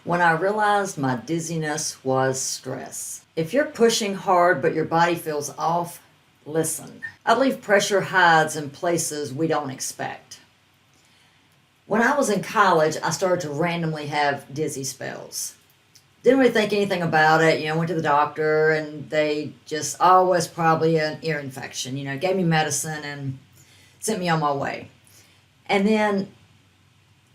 when I realized my dizziness was stress. If you're pushing hard but your body feels off, listen. I believe pressure hides in places we don't expect. When I was in college, I started to randomly have dizzy spells. Didn't really think anything about it. Went to the doctor and they just, oh, it was probably an ear infection. Gave me medicine and sent me on my way. And then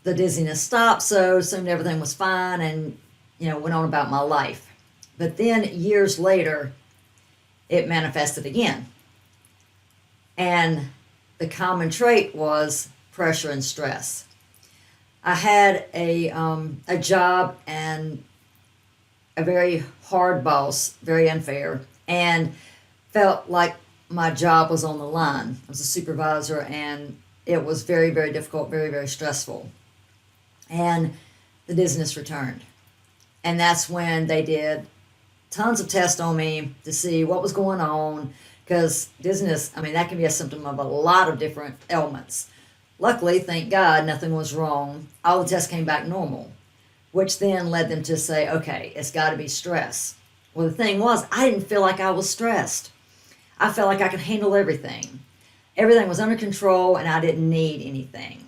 the dizziness stopped, so assumed everything was fine and, went on about my life. But then years later, it manifested again. And the common trait was pressure and stress. I had a job and a very hard boss, very unfair, and felt like my job was on the line. I was a supervisor, and it was very, very difficult, very, very stressful. And the dizziness returned. And that's when they did tons of tests on me to see what was going on, because dizziness, that can be a symptom of a lot of different ailments. Luckily, thank God, nothing was wrong. All the tests came back normal, which then led them to say, okay, it's got to be stress. Well, the thing was, I didn't feel like I was stressed. I felt like I could handle everything. Everything was under control and I didn't need anything.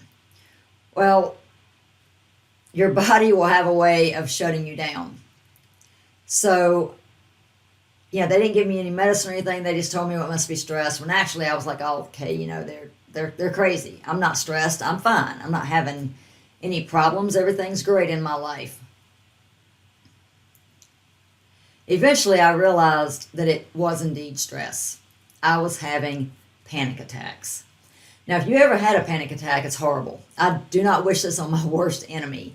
Well, your body will have a way of shutting you down. So, they didn't give me any medicine or anything. They just told me it must be stress. When actually I was like, oh, okay, they're crazy. I'm not stressed. I'm fine. I'm not having any problems. Everything's great in my life. Eventually, I realized that it was indeed stress. I was having panic attacks. Now, if you ever had a panic attack, it's horrible. I do not wish this on my worst enemy.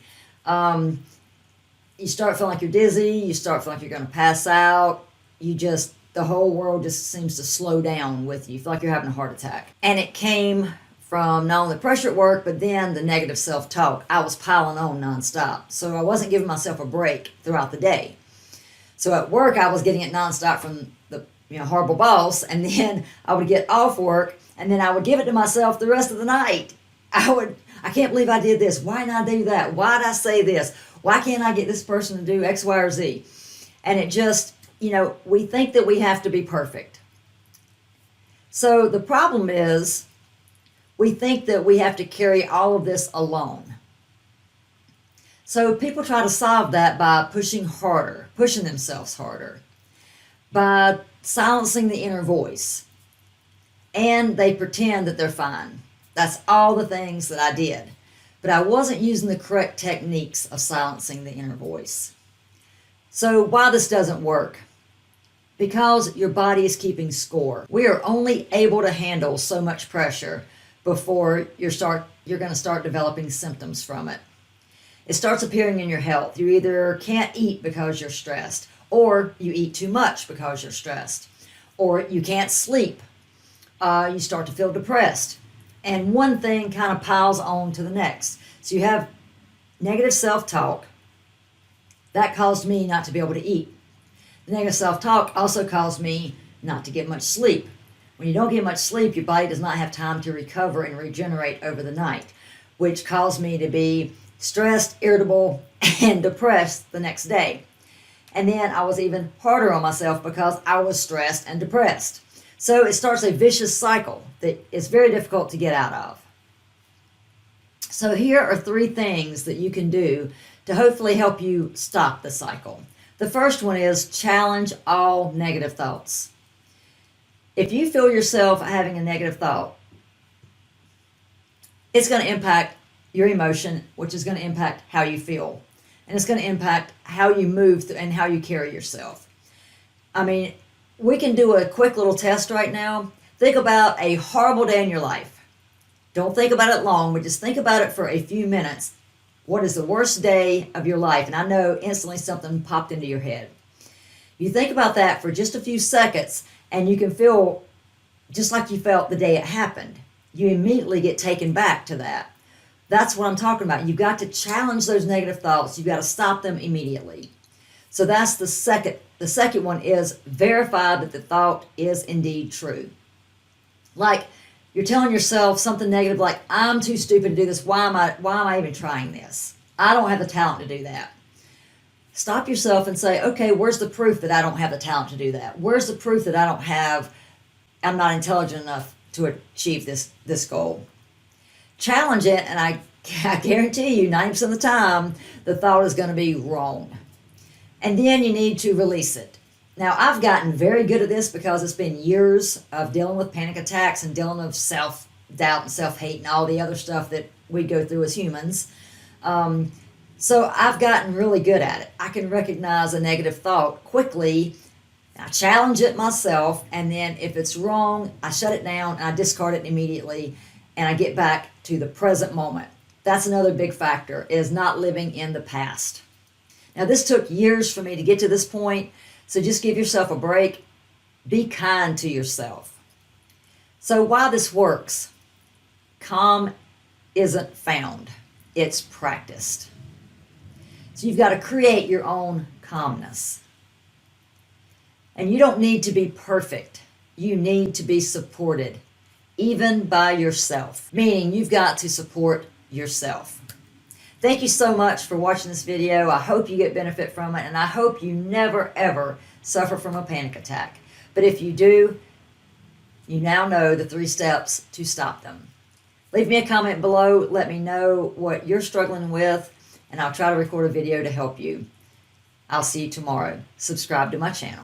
You start feeling like you're dizzy. You start feeling like you're going to pass out. The whole world just seems to slow down with you. You feel like you're having a heart attack. And it came from not only pressure at work, but then the negative self-talk. I was piling on nonstop. So I wasn't giving myself a break throughout the day. So at work, I was getting it nonstop from the horrible boss. And then I would get off work, and then I would give it to myself the rest of the night. I can't believe I did this. Why did I do that? Why did I say this? Why can't I get this person to do X, Y, or Z? And it just, we think that we have to be perfect. So the problem is we think that we have to carry all of this alone. So people try to solve that by pushing themselves harder, by silencing the inner voice. And they pretend that they're fine. That's all the things that I did. But I wasn't using the correct techniques of silencing the inner voice. So why this doesn't work? Because your body is keeping score. We are only able to handle so much pressure before you're going to start developing symptoms from it. It starts appearing in your health. You either can't eat because you're stressed, or you eat too much because you're stressed, or you can't sleep. You start to feel depressed. And one thing kind of piles on to the next. So you have negative self-talk. That caused me not to be able to eat. The negative self-talk also caused me not to get much sleep. When you don't get much sleep, your body does not have time to recover and regenerate over the night, which caused me to be stressed, irritable, and depressed the next day. And then I was even harder on myself because I was stressed and depressed. So it starts a vicious cycle that is very difficult to get out of. So here are 3 things that you can do to hopefully help you stop the cycle. The first one is challenge all negative thoughts. If you feel yourself having a negative thought, it's going to impact your emotion, which is going to impact how you feel. And it's going to impact how you move and how you carry yourself. We can do a quick little test right now. Think about a horrible day in your life. Don't think about it long, but just think about it for a few minutes. What is the worst day of your life? And I know instantly something popped into your head. You think about that for just a few seconds, and you can feel just like you felt the day it happened. You immediately get taken back to that. That's what I'm talking about. You've got to challenge those negative thoughts. You've got to stop them immediately. So that's the second. The second one is verify that the thought is indeed true. Like you're telling yourself something negative like, I'm too stupid to do this. Why am I even trying this? I don't have the talent to do that. Stop yourself and say, okay, where's the proof that I don't have the talent to do that? Where's the proof that I'm not intelligent enough to achieve this goal? Challenge it, and I guarantee you 90% of the time, the thought is going to be wrong. And then you need to release it. Now, I've gotten very good at this because it's been years of dealing with panic attacks and dealing with self-doubt and self-hate and all the other stuff that we go through as humans. So I've gotten really good at it. I can recognize a negative thought quickly. I challenge it myself, and then if it's wrong, I shut it down and I discard it immediately, and I get back to the present moment. That's another big factor, is not living in the past. Now, this took years for me to get to this point, so just give yourself a break. Be kind to yourself. So why this works? Calm isn't found, it's practiced. So you've got to create your own calmness. And you don't need to be perfect. You need to be supported, even by yourself. Meaning you've got to support yourself. Thank you so much for watching this video. I hope you get benefit from it, and I hope you never, ever suffer from a panic attack. But if you do, you now know the 3 steps to stop them. Leave me a comment below. Let me know what you're struggling with, and I'll try to record a video to help you. I'll see you tomorrow. Subscribe to my channel.